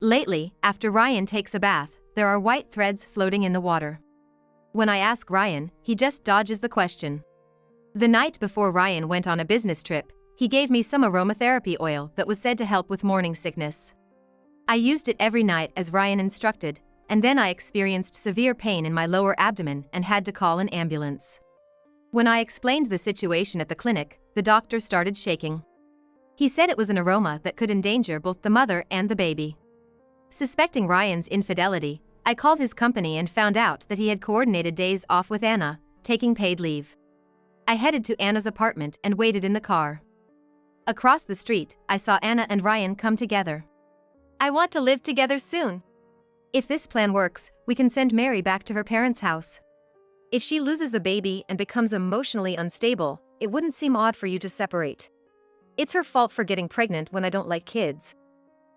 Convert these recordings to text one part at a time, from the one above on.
Lately, after Ryan takes a bath, there are white threads floating in the water. When I ask Ryan, he just dodges the question. The night before Ryan went on a business trip, he gave me some aromatherapy oil that was said to help with morning sickness. I used it every night as Ryan instructed, and then I experienced severe pain in my lower abdomen and had to call an ambulance. When I explained the situation at the clinic, the doctor started shaking. He said it was an aroma that could endanger both the mother and the baby. Suspecting Ryan's infidelity, I called his company and found out that he had coordinated days off with Anna, taking paid leave. I headed to Anna's apartment and waited in the car. Across the street, I saw Anna and Ryan come together. I want to live together soon. If this plan works, we can send Mary back to her parents' house. If she loses the baby and becomes emotionally unstable, it wouldn't seem odd for you to separate. It's her fault for getting pregnant when I don't like kids.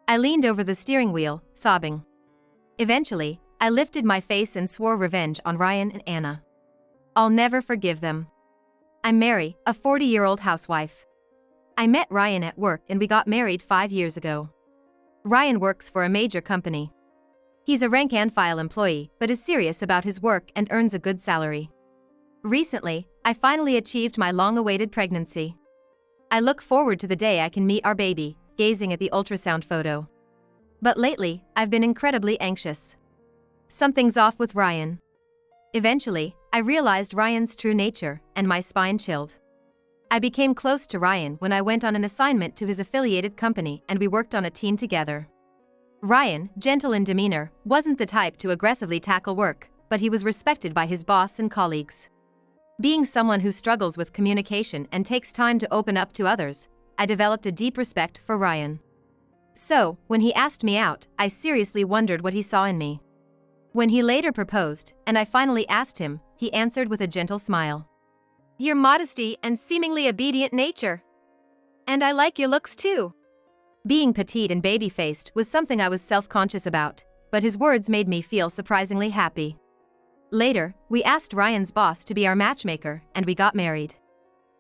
I leaned over the steering wheel, sobbing. Eventually, I lifted my face and swore revenge on Ryan and Anna. I'll never forgive them. I'm Mary, a 40-year-old housewife. I met Ryan at work and we got married 5 years ago. Ryan works for a major company. He's a rank-and-file employee but is serious about his work and earns a good salary. Recently, I finally achieved my long-awaited pregnancy. I look forward to the day I can meet our baby, gazing at the ultrasound photo. But lately, I've been incredibly anxious. Something's off with Ryan. Eventually, I realized Ryan's true nature, and my spine chilled. I became close to Ryan when I went on an assignment to his affiliated company and we worked on a team together. Ryan, gentle in demeanor, wasn't the type to aggressively tackle work, but he was respected by his boss and colleagues. Being someone who struggles with communication and takes time to open up to others, I developed a deep respect for Ryan. So, when he asked me out, I seriously wondered what he saw in me. When he later proposed, and I finally asked him, he answered with a gentle smile. Your modesty and seemingly obedient nature. And I like your looks too. Being petite and baby-faced was something I was self-conscious about, but his words made me feel surprisingly happy. Later, we asked Ryan's boss to be our matchmaker, and we got married.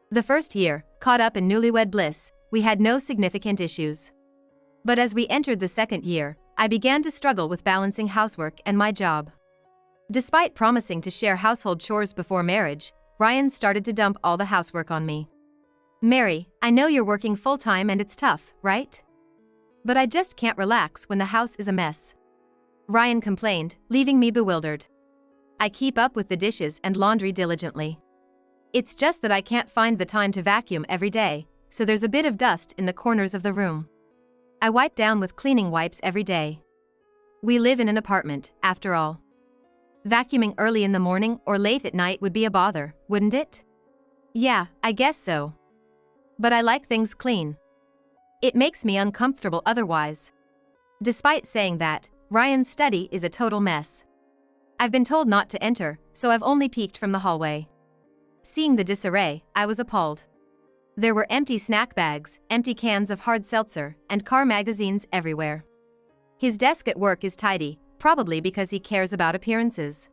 The first year, caught up in newlywed bliss, we had no significant issues. But as we entered the second year, I began to struggle with balancing housework and my job. Despite promising to share household chores before marriage, Ryan started to dump all the housework on me. Mary, I know you're working full-time and it's tough, right? But I just can't relax when the house is a mess. Ryan complained, leaving me bewildered. I keep up with the dishes and laundry diligently. It's just that I can't find the time to vacuum every day, so there's a bit of dust in the corners of the room. I wipe down with cleaning wipes every day. We live in an apartment, after all. Vacuuming early in the morning or late at night would be a bother, wouldn't it? Yeah, I guess so. But I like things clean. It makes me uncomfortable otherwise. Despite saying that, Ryan's study is a total mess. I've been told not to enter, so I've only peeked from the hallway. Seeing the disarray, I was appalled. There were empty snack bags, empty cans of hard seltzer, and car magazines everywhere. His desk at work is tidy, probably because he cares about appearances.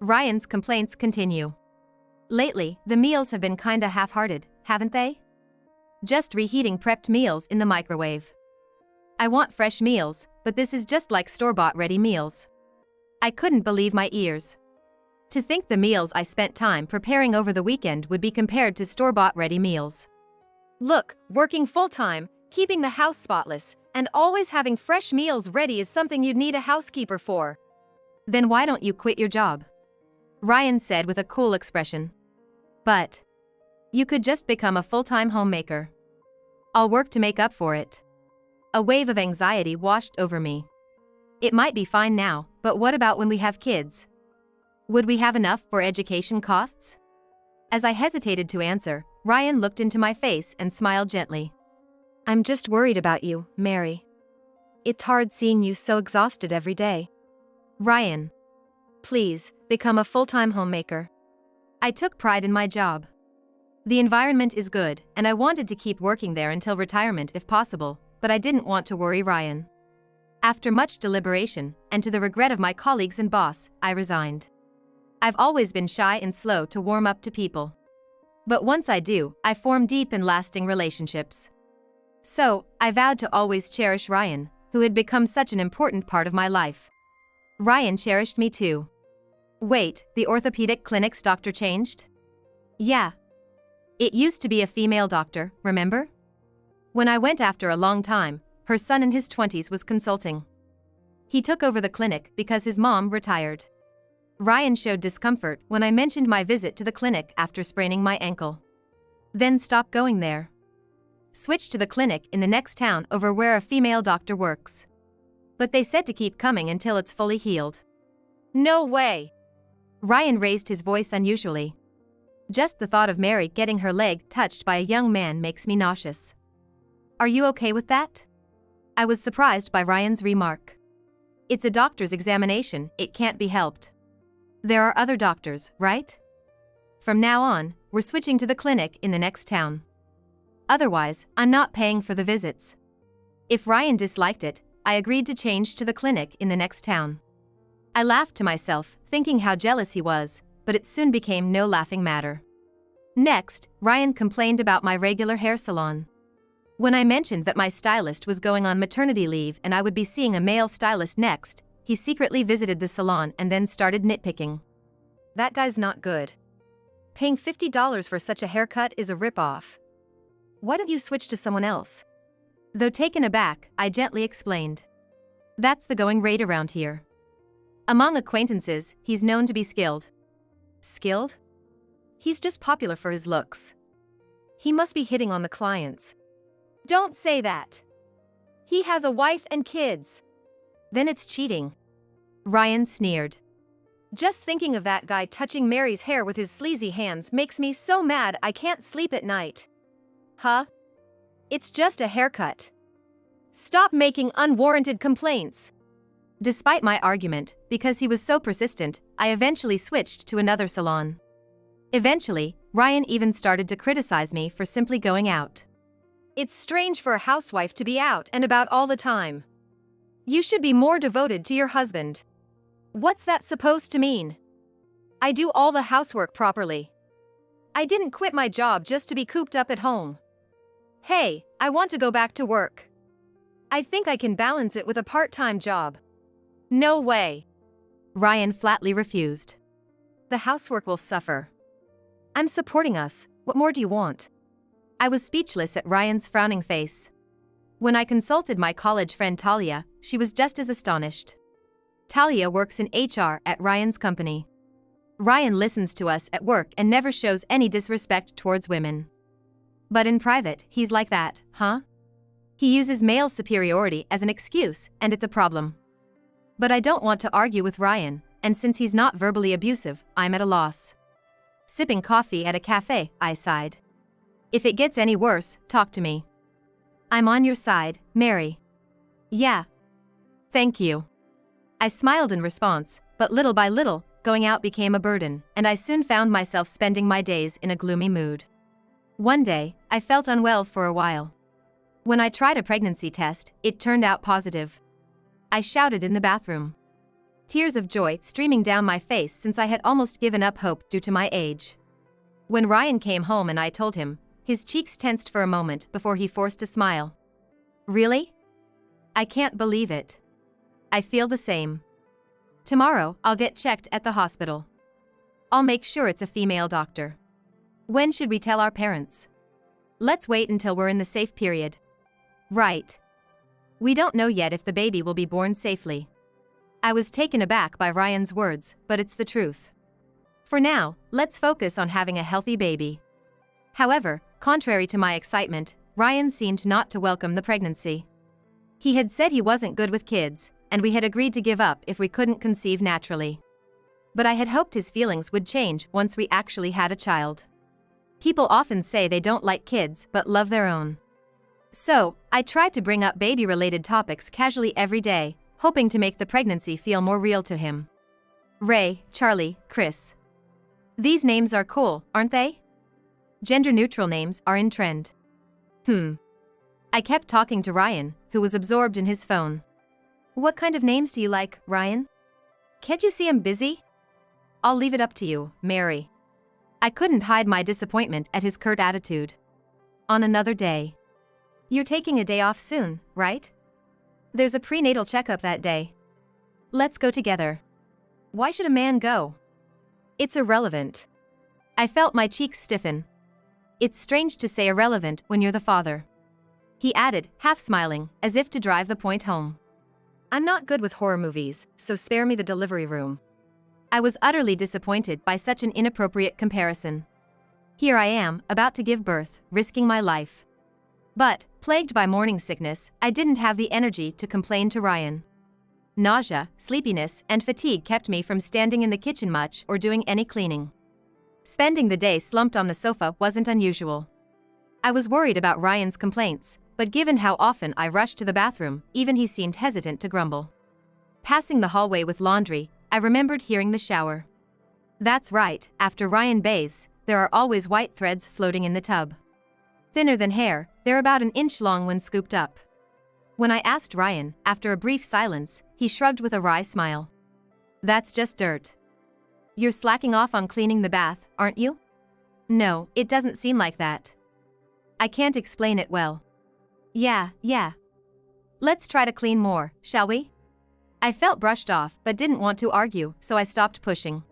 Ryan's complaints continue. Lately, the meals have been kinda half-hearted, haven't they? Just reheating prepped meals in the microwave. I want fresh meals, but this is just like store-bought ready meals. I couldn't believe my ears. To think the meals I spent time preparing over the weekend would be compared to store-bought ready meals. Look, working full-time, keeping the house spotless, and always having fresh meals ready is something you'd need a housekeeper for. Then why don't you quit your job? Ryan said with a cool expression. But you could just become a full-time homemaker. I'll work to make up for it. A wave of anxiety washed over me. It might be fine now, but what about when we have kids? Would we have enough for education costs? As I hesitated to answer, Ryan looked into my face and smiled gently. I'm just worried about you, Mary. It's hard seeing you so exhausted every day. Ryan, please, become a full-time homemaker. I took pride in my job. The environment is good, and I wanted to keep working there until retirement if possible, but I didn't want to worry Ryan. After much deliberation, and to the regret of my colleagues and boss, I resigned. I've always been shy and slow to warm up to people. But once I do, I form deep and lasting relationships. So, I vowed to always cherish Ryan, who had become such an important part of my life. Ryan cherished me too. Wait, the orthopedic clinic's doctor changed? Yeah. It used to be a female doctor, remember? When I went after a long time, her son in his 20s was consulting. He took over the clinic because his mom retired. Ryan showed discomfort when I mentioned my visit to the clinic after spraining my ankle. Then stopped going there. Switched to the clinic in the next town over where a female doctor works. But they said to keep coming until it's fully healed. No way! Ryan raised his voice unusually. Just the thought of Mary getting her leg touched by a young man makes me nauseous. Are you okay with that? I was surprised by Ryan's remark. It's a doctor's examination, it can't be helped. There are other doctors, right? From now on, we're switching to the clinic in the next town. Otherwise, I'm not paying for the visits. If Ryan disliked it, I agreed to change to the clinic in the next town. I laughed to myself, thinking how jealous he was, but it soon became no laughing matter. Next, Ryan complained about my regular hair salon. When I mentioned that my stylist was going on maternity leave and I would be seeing a male stylist next, he secretly visited the salon and then started nitpicking. That guy's not good. Paying $50 for such a haircut is a rip-off. Why don't you switch to someone else? Though taken aback, I gently explained. That's the going rate around here. Among acquaintances, he's known to be skilled. Skilled? He's just popular for his looks. He must be hitting on the clients. Don't say that. He has a wife and kids. Then it's cheating. Ryan sneered. Just thinking of that guy touching Mary's hair with his sleazy hands makes me so mad I can't sleep at night. Huh? It's just a haircut. Stop making unwarranted complaints. Despite my argument, because he was so persistent, I eventually switched to another salon. Eventually, Ryan even started to criticize me for simply going out. It's strange for a housewife to be out and about all the time. You should be more devoted to your husband. What's that supposed to mean? I do all the housework properly. I didn't quit my job just to be cooped up at home. Hey, I want to go back to work. I think I can balance it with a part-time job. No way. Ryan flatly refused. The housework will suffer. I'm supporting us, what more do you want? I was speechless at Ryan's frowning face. When I consulted my college friend Talia, she was just as astonished. Talia works in HR at Ryan's company. Ryan listens to us at work and never shows any disrespect towards women. But in private, he's like that, huh? He uses male superiority as an excuse, and it's a problem. But I don't want to argue with Ryan, and since he's not verbally abusive, I'm at a loss. Sipping coffee at a cafe, I sighed. If it gets any worse, talk to me. I'm on your side, Mary. Yeah. Thank you. I smiled in response, but little by little, going out became a burden, and I soon found myself spending my days in a gloomy mood. One day, I felt unwell for a while. When I tried a pregnancy test, it turned out positive. I shouted in the bathroom. Tears of joy streaming down my face since I had almost given up hope due to my age. When Ryan came home and I told him, his cheeks tensed for a moment before he forced a smile. Really? I can't believe it. I feel the same. Tomorrow, I'll get checked at the hospital. I'll make sure it's a female doctor. When should we tell our parents? Let's wait until we're in the safe period. Right. We don't know yet if the baby will be born safely. I was taken aback by Ryan's words, but it's the truth. For now, let's focus on having a healthy baby. However, contrary to my excitement, Ryan seemed not to welcome the pregnancy. He had said he wasn't good with kids, and we had agreed to give up if we couldn't conceive naturally. But I had hoped his feelings would change once we actually had a child. People often say they don't like kids but love their own. So, I tried to bring up baby-related topics casually every day, hoping to make the pregnancy feel more real to him. Ray, Charlie, Chris. These names are cool, aren't they? Gender-neutral names are in trend. I kept talking to Ryan, who was absorbed in his phone. What kind of names do you like, Ryan? Can't you see I'm busy? I'll leave it up to you, Mary. I couldn't hide my disappointment at his curt attitude. On another day. You're taking a day off soon, right? There's a prenatal checkup that day. Let's go together. Why should a man go? It's irrelevant. I felt my cheeks stiffen. It's strange to say irrelevant when you're the father. He added, half smiling, as if to drive the point home. I'm not good with horror movies, so spare me the delivery room. I was utterly disappointed by such an inappropriate comparison. Here I am, about to give birth, risking my life. But, plagued by morning sickness, I didn't have the energy to complain to Ryan. Nausea, sleepiness, and fatigue kept me from standing in the kitchen much or doing any cleaning. Spending the day slumped on the sofa wasn't unusual. I was worried about Ryan's complaints, but given how often I rushed to the bathroom, even he seemed hesitant to grumble. Passing the hallway with laundry, I remembered hearing the shower. That's right, after Ryan bathes, there are always white threads floating in the tub. Thinner than hair, they're about an inch long when scooped up. When I asked Ryan, after a brief silence, he shrugged with a wry smile. That's just dirt. You're slacking off on cleaning the bath, aren't you? No, it doesn't seem like that. I can't explain it well. Yeah. Let's try to clean more, shall we? I felt brushed off but didn't want to argue, so I stopped pushing.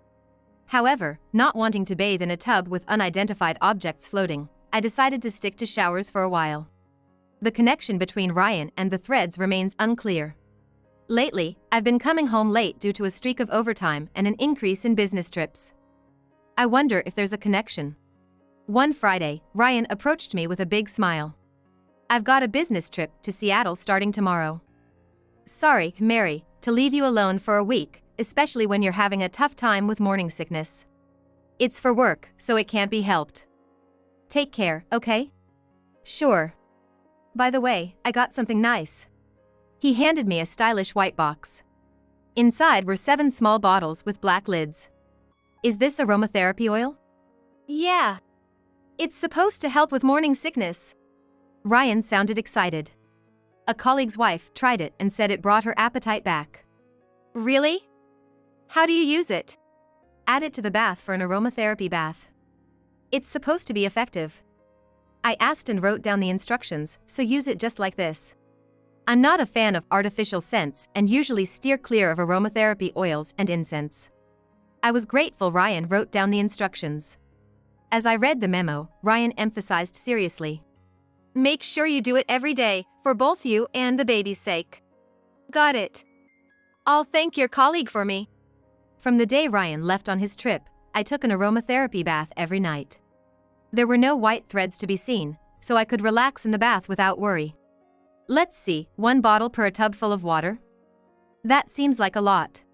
However, not wanting to bathe in a tub with unidentified objects floating, I decided to stick to showers for a while. The connection between Ryan and the threads remains unclear. Lately, I've been coming home late due to a streak of overtime and an increase in business trips. I wonder if there's a connection. One Friday, Ryan approached me with a big smile. I've got a business trip to Seattle starting tomorrow. Sorry, Mary, to leave you alone for a week, especially when you're having a tough time with morning sickness. It's for work, so it can't be helped. Take care, okay? Sure. By the way, I got something nice. He handed me a stylish white box. Inside were 7 small bottles with black lids. Is this aromatherapy oil? Yeah. It's supposed to help with morning sickness. Ryan sounded excited. A colleague's wife tried it and said it brought her appetite back. Really? How do you use it? Add it to the bath for an aromatherapy bath. It's supposed to be effective. I asked and wrote down the instructions, so use it just like this. I'm not a fan of artificial scents and usually steer clear of aromatherapy oils and incense. I was grateful Ryan wrote down the instructions. As I read the memo, Ryan emphasized seriously. Make sure you do it every day, for both you and the baby's sake. Got it. I'll thank your colleague for me. From the day Ryan left on his trip, I took an aromatherapy bath every night. There were no white threads to be seen, so I could relax in the bath without worry. Let's see, 1 bottle per a tub full of water? That seems like a lot.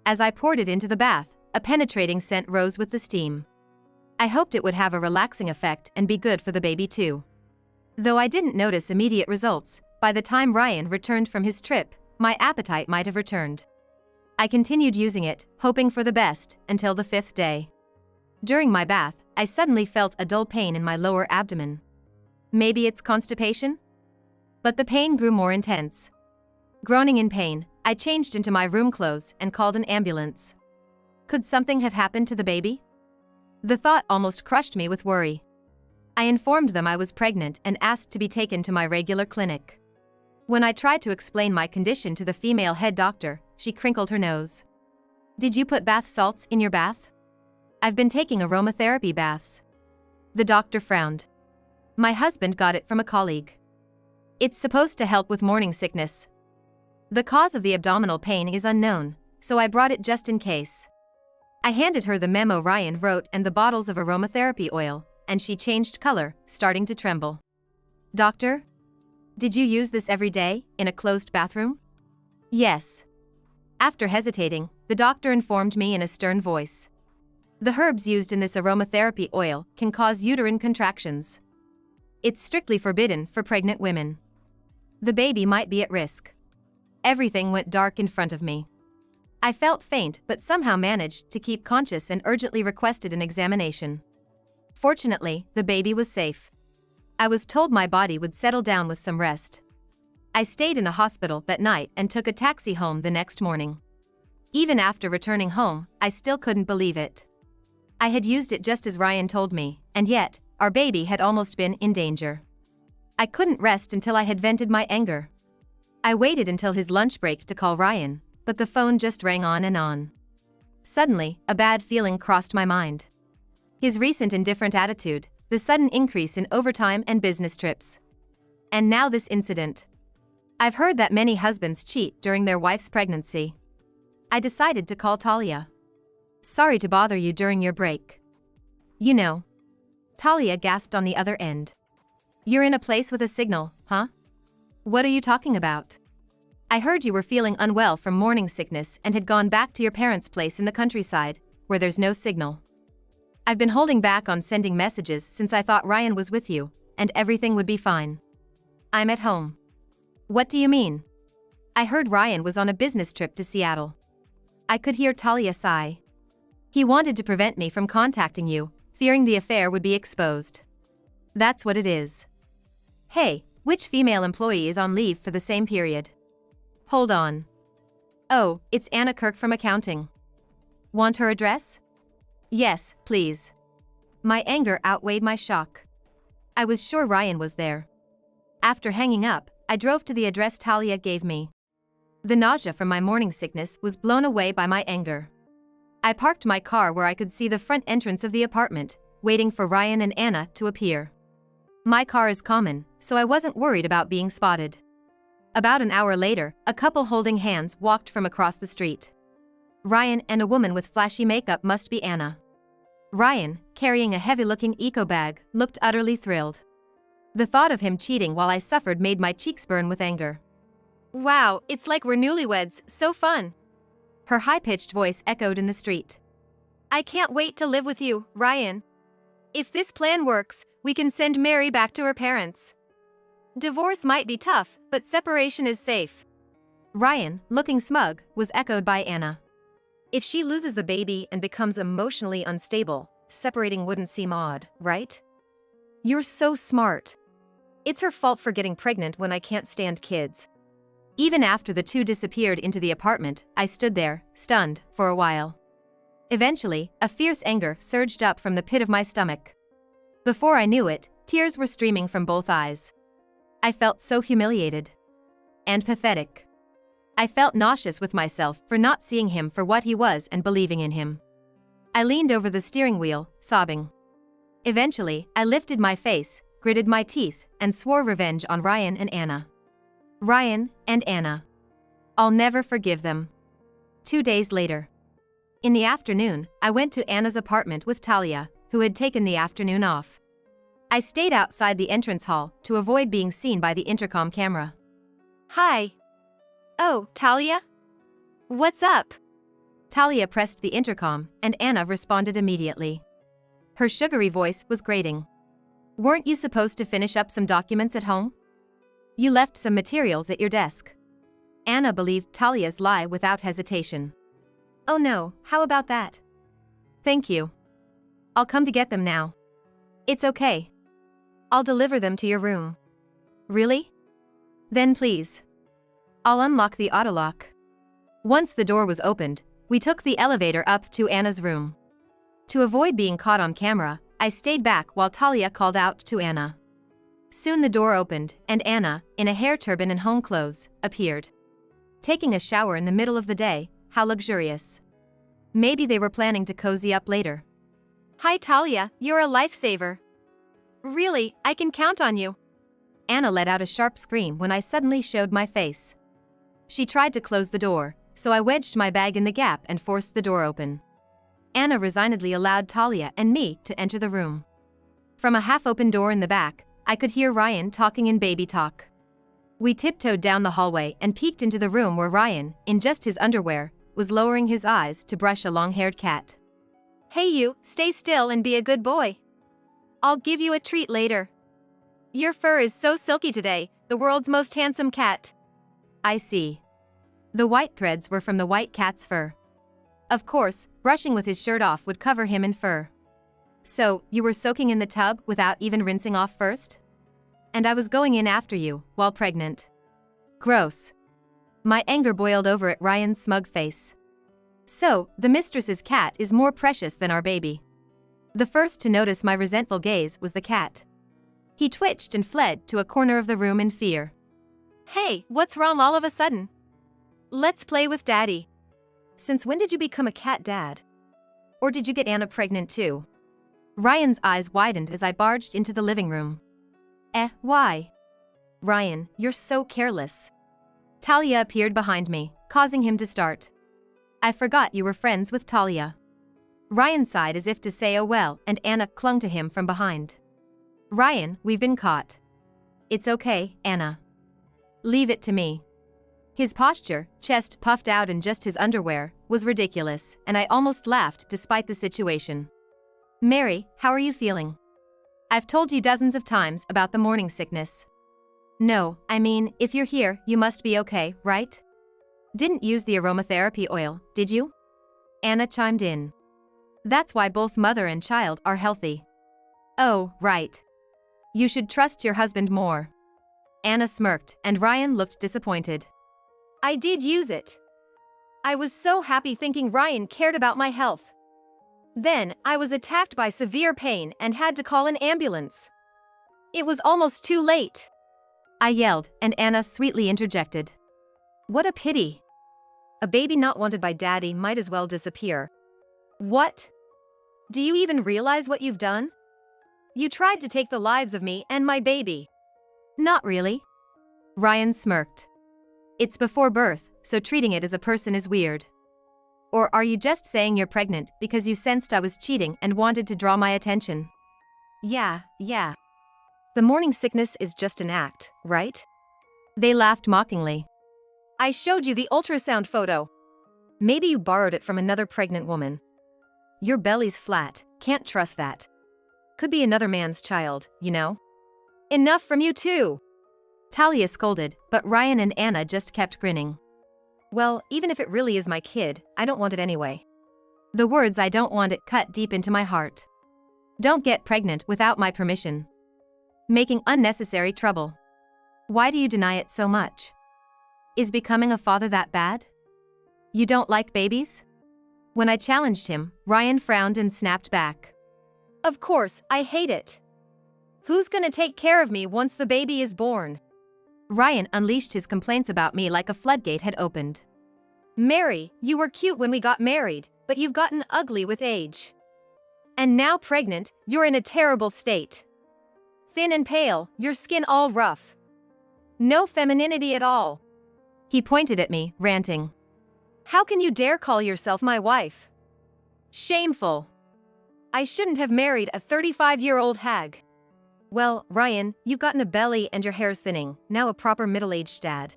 As I poured it into the bath, a penetrating scent rose with the steam. I hoped it would have a relaxing effect and be good for the baby too. Though I didn't notice immediate results, by the time Ryan returned from his trip, my appetite might have returned. I continued using it, hoping for the best, until the 5th day. During my bath, I suddenly felt a dull pain in my lower abdomen. Maybe it's constipation? But the pain grew more intense. Groaning in pain, I changed into my room clothes and called an ambulance. Could something have happened to the baby? The thought almost crushed me with worry. I informed them I was pregnant and asked to be taken to my regular clinic. When I tried to explain my condition to the female head doctor, she crinkled her nose. Did you put bath salts in your bath? I've been taking aromatherapy baths. The doctor frowned. My husband got it from a colleague. It's supposed to help with morning sickness. The cause of the abdominal pain is unknown, so I brought it just in case. I handed her the memo Ryan wrote and the bottles of aromatherapy oil, and she changed color, starting to tremble. Doctor? Did you use this every day, in a closed bathroom? Yes. After hesitating, the doctor informed me in a stern voice. The herbs used in this aromatherapy oil can cause uterine contractions. It's strictly forbidden for pregnant women. The baby might be at risk. Everything went dark in front of me. I felt faint but somehow managed to keep conscious and urgently requested an examination. Fortunately, the baby was safe. I was told my body would settle down with some rest. I stayed in the hospital that night and took a taxi home the next morning. Even after returning home, I still couldn't believe it. I had used it just as Ryan told me, and yet, our baby had almost been in danger. I couldn't rest until I had vented my anger. I waited until his lunch break to call Ryan, but the phone just rang on and on. Suddenly, a bad feeling crossed my mind. His recent indifferent attitude, the sudden increase in overtime and business trips. And now this incident. I've heard that many husbands cheat during their wife's pregnancy. I decided to call Talia. Sorry to bother you during your break. You know. Talia gasped on the other end. You're in a place with a signal, huh? What are you talking about? I heard you were feeling unwell from morning sickness and had gone back to your parents' place in the countryside, where there's no signal. I've been holding back on sending messages since I thought Ryan was with you, and everything would be fine. I'm at home. What do you mean? I heard Ryan was on a business trip to Seattle. I could hear Talia sigh. He wanted to prevent me from contacting you, fearing the affair would be exposed. That's what it is. Hey, which female employee is on leave for the same period? Hold on. Oh, it's Anna Kirk from accounting. Want her address? Yes, please. My anger outweighed my shock. I was sure Ryan was there. After hanging up, I drove to the address Talia gave me. The nausea from my morning sickness was blown away by my anger. I parked my car where I could see the front entrance of the apartment, waiting for Ryan and Anna to appear. My car is common, so I wasn't worried about being spotted. About an hour later, a couple holding hands walked from across the street. Ryan and a woman with flashy makeup must be Anna. Ryan, carrying a heavy-looking eco bag, looked utterly thrilled. The thought of him cheating while I suffered made my cheeks burn with anger. Wow, it's like we're newlyweds, so fun. Her high-pitched voice echoed in the street. I can't wait to live with you, Ryan. If this plan works, we can send Mary back to her parents. Divorce might be tough, but separation is safe. Ryan, looking smug, was echoed by Anna. If she loses the baby and becomes emotionally unstable, separating wouldn't seem odd, right? You're so smart. It's her fault for getting pregnant when I can't stand kids. Even after the two disappeared into the apartment, I stood there, stunned, for a while. Eventually, a fierce anger surged up from the pit of my stomach. Before I knew it, tears were streaming from both eyes. I felt so humiliated. And pathetic. I felt nauseous with myself for not seeing him for what he was and believing in him. I leaned over the steering wheel, sobbing. Eventually, I lifted my face, gritted my teeth, and swore revenge on Ryan and Anna. Ryan and Anna. I'll never forgive them. 2 days later. In the afternoon, I went to Anna's apartment with Talia, who had taken the afternoon off. I stayed outside the entrance hall to avoid being seen by the intercom camera. Hi. Oh, Talia? What's up? Talia pressed the intercom, and Anna responded immediately. Her sugary voice was grating. Weren't you supposed to finish up some documents at home? You left some materials at your desk. Anna believed Talia's lie without hesitation. Oh no, how about that? Thank you. I'll come to get them now. It's okay. I'll deliver them to your room. Really? Then please. I'll unlock the autolock. Once the door was opened, we took the elevator up to Anna's room. To avoid being caught on camera, I stayed back while Talia called out to Anna. Soon the door opened, and Anna, in a hair turban and home clothes, appeared. Taking a shower in the middle of the day, how luxurious. Maybe they were planning to cozy up later. Hi Talia, you're a lifesaver. Really, I can count on you. Anna let out a sharp scream when I suddenly showed my face. She tried to close the door, so I wedged my bag in the gap and forced the door open. Anna resignedly allowed Talia and me to enter the room. From a half-open door in the back, I could hear Ryan talking in baby talk. We tiptoed down the hallway and peeked into the room where Ryan, in just his underwear, was lowering his eyes to brush a long-haired cat. Hey you, stay still and be a good boy. I'll give you a treat later. Your fur is so silky today, the world's most handsome cat. I see. The white threads were from the white cat's fur. Of course, brushing with his shirt off would cover him in fur. So, you were soaking in the tub without even rinsing off first? And I was going in after you, while pregnant. Gross. My anger boiled over at Ryan's smug face. So, the mistress's cat is more precious than our baby. The first to notice my resentful gaze was the cat. He twitched and fled to a corner of the room in fear. Hey, what's wrong all of a sudden? Let's play with Daddy. Since when did you become a cat dad? Or did you get Anna pregnant too? Ryan's eyes widened as I barged into the living room. Why? Ryan, you're so careless. Talia appeared behind me, causing him to start. I forgot you were friends with Talia. Ryan sighed as if to say oh well, and Anna clung to him from behind. Ryan, we've been caught. It's okay, Anna. Leave it to me. His posture, chest puffed out and just his underwear, was ridiculous, and I almost laughed despite the situation. Mary, how are you feeling? I've told you dozens of times about the morning sickness. No, I mean, if you're here, you must be okay, right? Didn't use the aromatherapy oil, did you? Anna chimed in. That's why both mother and child are healthy. Oh, right. You should trust your husband more. Anna smirked, and Ryan looked disappointed. I did use it. I was so happy thinking Ryan cared about my health. Then, I was attacked by severe pain and had to call an ambulance. It was almost too late. I yelled, and Anna sweetly interjected. What a pity. A baby not wanted by Daddy might as well disappear. What? Do you even realize what you've done? You tried to take the lives of me and my baby. Not really. Ryan smirked. It's before birth, so treating it as a person is weird. Or are you just saying you're pregnant because you sensed I was cheating and wanted to draw my attention? Yeah. The morning sickness is just an act, right? They laughed mockingly. I showed you the ultrasound photo. Maybe you borrowed it from another pregnant woman. Your belly's flat, can't trust that. Could be another man's child, you know? Enough from you too! Talia scolded, but Ryan and Anna just kept grinning. Well, even if it really is my kid, I don't want it anyway. The words I don't want it cut deep into my heart. Don't get pregnant without my permission. Making unnecessary trouble. Why do you deny it so much? Is becoming a father that bad? You don't like babies? When I challenged him, Ryan frowned and snapped back. Of course, I hate it. Who's gonna take care of me once the baby is born? Ryan unleashed his complaints about me like a floodgate had opened. Mary, you were cute when we got married, but you've gotten ugly with age. And now pregnant, you're in a terrible state. Thin and pale, your skin all rough. No femininity at all. He pointed at me, ranting. How can you dare call yourself my wife? Shameful. I shouldn't have married a 35-year-old hag. Well, Ryan, you've gotten a belly and your hair's thinning, now a proper middle-aged dad.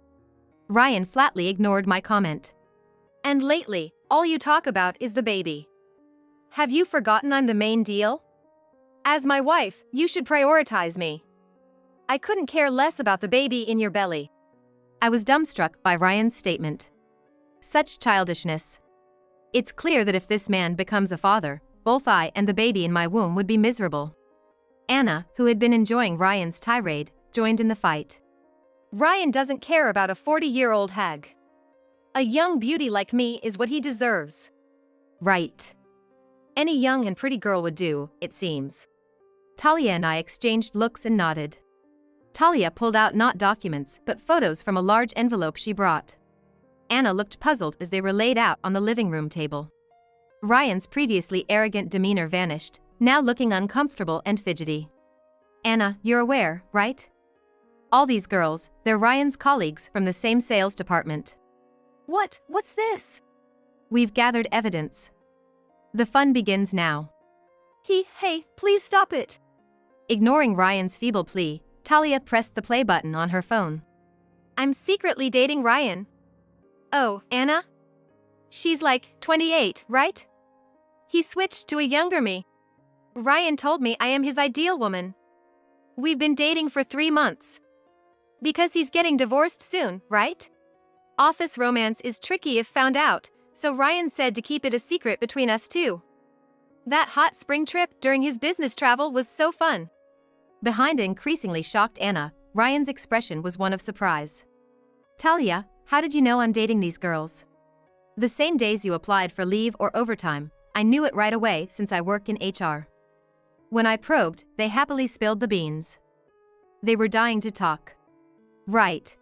Ryan flatly ignored my comment. And lately, all you talk about is the baby. Have you forgotten I'm the main deal? As my wife, you should prioritize me. I couldn't care less about the baby in your belly. I was dumbstruck by Ryan's statement. Such childishness. It's clear that if this man becomes a father, both I and the baby in my womb would be miserable. Anna, who had been enjoying Ryan's tirade, joined in the fight. Ryan doesn't care about a 40-year-old hag. A young beauty like me is what he deserves. Right. Any young and pretty girl would do, it seems. Talia and I exchanged looks and nodded. Talia pulled out not documents but photos from a large envelope she brought. Anna looked puzzled as they were laid out on the living room table. Ryan's previously arrogant demeanor vanished, now looking uncomfortable and fidgety. Anna, you're aware, right? All these girls, they're Ryan's colleagues from the same sales department. What's this? We've gathered evidence. The fun begins now. Hey, please stop it. Ignoring Ryan's feeble plea, Talia pressed the play button on her phone. I'm secretly dating Ryan. Oh, Anna? She's like 28, right? He switched to a younger me. Ryan told me I am his ideal woman. We've been dating for 3 months. Because he's getting divorced soon, right? Office romance is tricky if found out, so Ryan said to keep it a secret between us two. That hot spring trip during his business travel was so fun. Behind increasingly shocked Anna, Ryan's expression was one of surprise. Talia, how did you know I'm dating these girls? The same days you applied for leave or overtime, I knew it right away since I work in HR. When I probed, they happily spilled the beans. They were dying to talk. Right.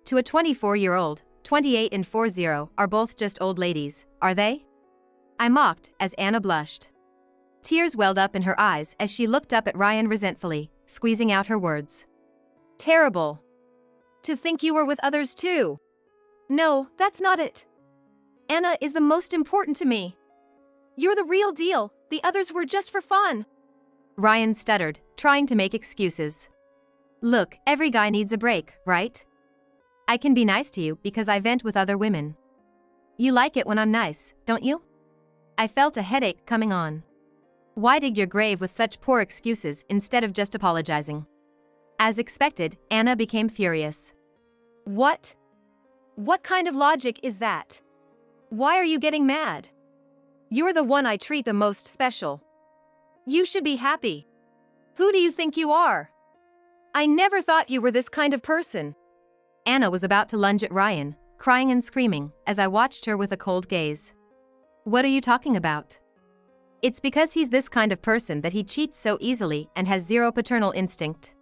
To a 24-year-old, 28 and 40 are both just old ladies, are they? I mocked as Anna blushed. Tears welled up in her eyes as she looked up at Ryan resentfully, squeezing out her words. Terrible. To think you were with others too. No, that's not it. Anna is the most important to me. You're the real deal, the others were just for fun. Ryan stuttered, trying to make excuses. Look, every guy needs a break, right? I can be nice to you because I vent with other women. You like it when I'm nice, don't you? I felt a headache coming on. Why dig your grave with such poor excuses instead of just apologizing? As expected, Anna became furious. What? What kind of logic is that? Why are you getting mad? You're the one I treat the most special. You should be happy. Who do you think you are? I never thought you were this kind of person. Anna was about to lunge at Ryan, crying and screaming, as I watched her with a cold gaze. What are you talking about? It's because he's this kind of person that he cheats so easily and has zero paternal instinct.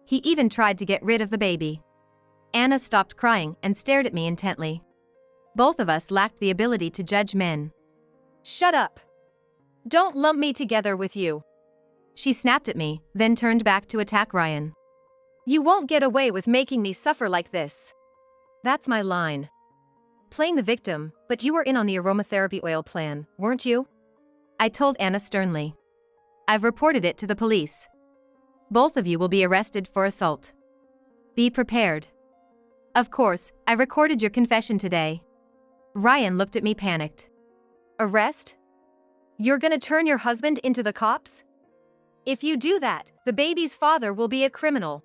He even tried to get rid of the baby. Anna stopped crying and stared at me intently. Both of us lacked the ability to judge men. Shut up. Don't lump me together with you. She snapped at me, then turned back to attack Ryan. You won't get away with making me suffer like this. That's my line. Playing the victim, but you were in on the aromatherapy oil plan, weren't you? I told Anna sternly. I've reported it to the police. Both of you will be arrested for assault. Be prepared. Of course, I recorded your confession today. Ryan looked at me panicked. Arrest? You're gonna turn your husband into the cops? If you do that, the baby's father will be a criminal.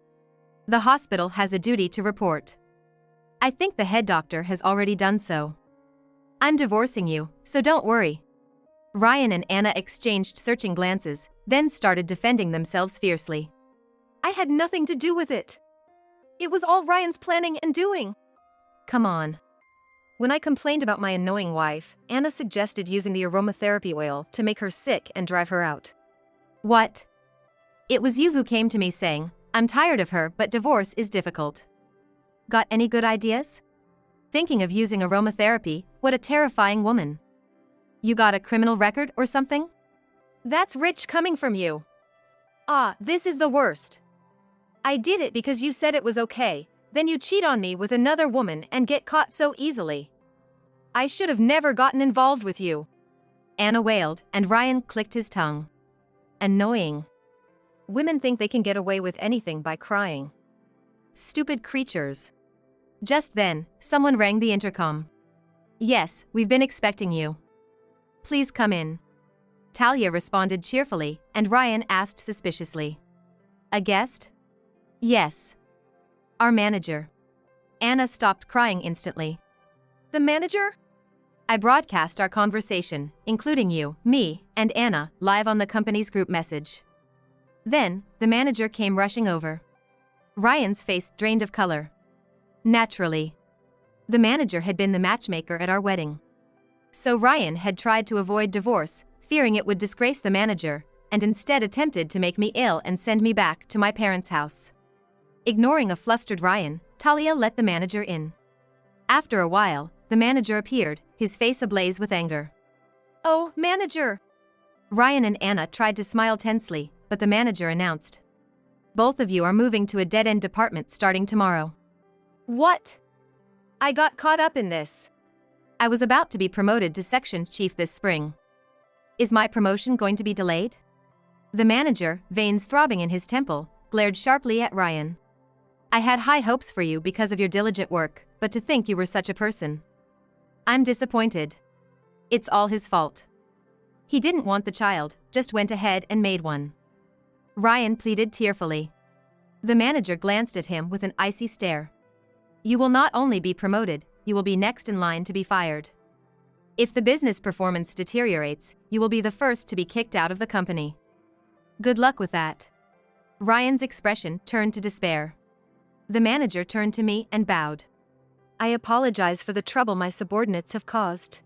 The hospital has a duty to report. I think the head doctor has already done so. I'm divorcing you, so don't worry. Ryan and Anna exchanged searching glances, then started defending themselves fiercely. I had nothing to do with it. It was all Ryan's planning and doing. Come on. When I complained about my annoying wife, Anna suggested using the aromatherapy oil to make her sick and drive her out. What? It was you who came to me saying, I'm tired of her but divorce is difficult. Got any good ideas? Thinking of using aromatherapy, what a terrifying woman. You got a criminal record or something? That's rich coming from you. Ah, this is the worst. I did it because you said it was okay, then you cheat on me with another woman and get caught so easily. I should have never gotten involved with you. Anna wailed, and Ryan clicked his tongue. Annoying. Women think they can get away with anything by crying. Stupid creatures. Just then, someone rang the intercom. Yes, we've been expecting you. Please come in. Talia responded cheerfully, and Ryan asked suspiciously. A guest? Yes. Our manager. Anna stopped crying instantly. The manager? I broadcast our conversation, including you, me, and Anna, live on the company's group message. Then, the manager came rushing over. Ryan's face drained of color. Naturally. The manager had been the matchmaker at our wedding. So Ryan had tried to avoid divorce, fearing it would disgrace the manager, and instead attempted to make me ill and send me back to my parents' house. Ignoring a flustered Ryan, Talia let the manager in. After a while, the manager appeared, his face ablaze with anger. Oh, manager! Ryan and Anna tried to smile tensely, but the manager announced. Both of you are moving to a dead-end department starting tomorrow. What? I got caught up in this. I was about to be promoted to section chief this spring. Is my promotion going to be delayed? The manager, veins throbbing in his temple, glared sharply at Ryan. I had high hopes for you because of your diligent work, but to think you were such a person. I'm disappointed. It's all his fault. He didn't want the child, just went ahead and made one. Ryan pleaded tearfully. The manager glanced at him with an icy stare. You will not only be promoted, you will be next in line to be fired. If the business performance deteriorates, you will be the first to be kicked out of the company. Good luck with that. Ryan's expression turned to despair. The manager turned to me and bowed. I apologize for the trouble my subordinates have caused.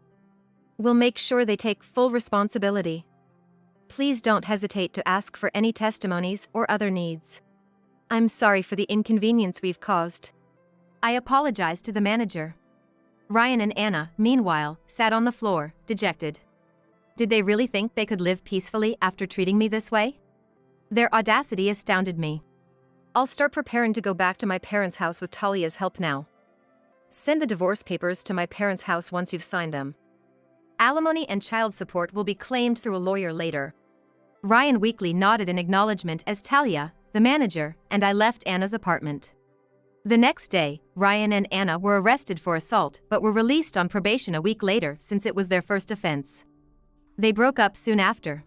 We'll make sure they take full responsibility. Please don't hesitate to ask for any testimonies or other needs. I'm sorry for the inconvenience we've caused. I apologized to the manager. Ryan and Anna, meanwhile, sat on the floor, dejected. Did they really think they could live peacefully after treating me this way? Their audacity astounded me. I'll start preparing to go back to my parents' house with Talia's help now. Send the divorce papers to my parents' house once you've signed them. Alimony and child support will be claimed through a lawyer later. Ryan weakly nodded in acknowledgement as Talia, the manager, and I left Anna's apartment. The next day, Ryan and Anna were arrested for assault but were released on probation a week later since it was their first offense. They broke up soon after.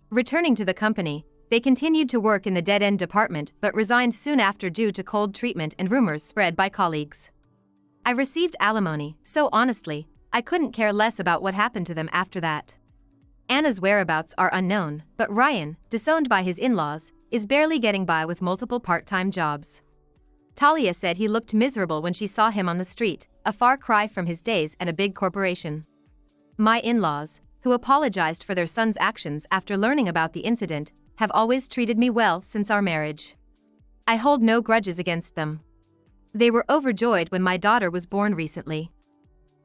Returning to the company, they continued to work in the dead-end department but resigned soon after due to cold treatment and rumors spread by colleagues. I received alimony, so honestly, I couldn't care less about what happened to them after that. Anna's whereabouts are unknown, but Ryan, disowned by his in-laws, is barely getting by with multiple part-time jobs. Talia said he looked miserable when she saw him on the street, a far cry from his days at a big corporation. My in-laws, who apologized for their son's actions after learning about the incident, have always treated me well since our marriage. I hold no grudges against them. They were overjoyed when my daughter was born recently.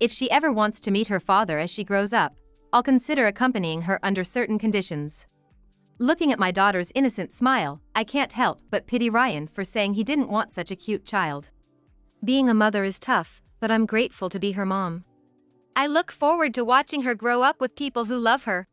If she ever wants to meet her father as she grows up, I'll consider accompanying her under certain conditions. Looking at my daughter's innocent smile, I can't help but pity Ryan for saying he didn't want such a cute child. Being a mother is tough, but I'm grateful to be her mom. I look forward to watching her grow up with people who love her.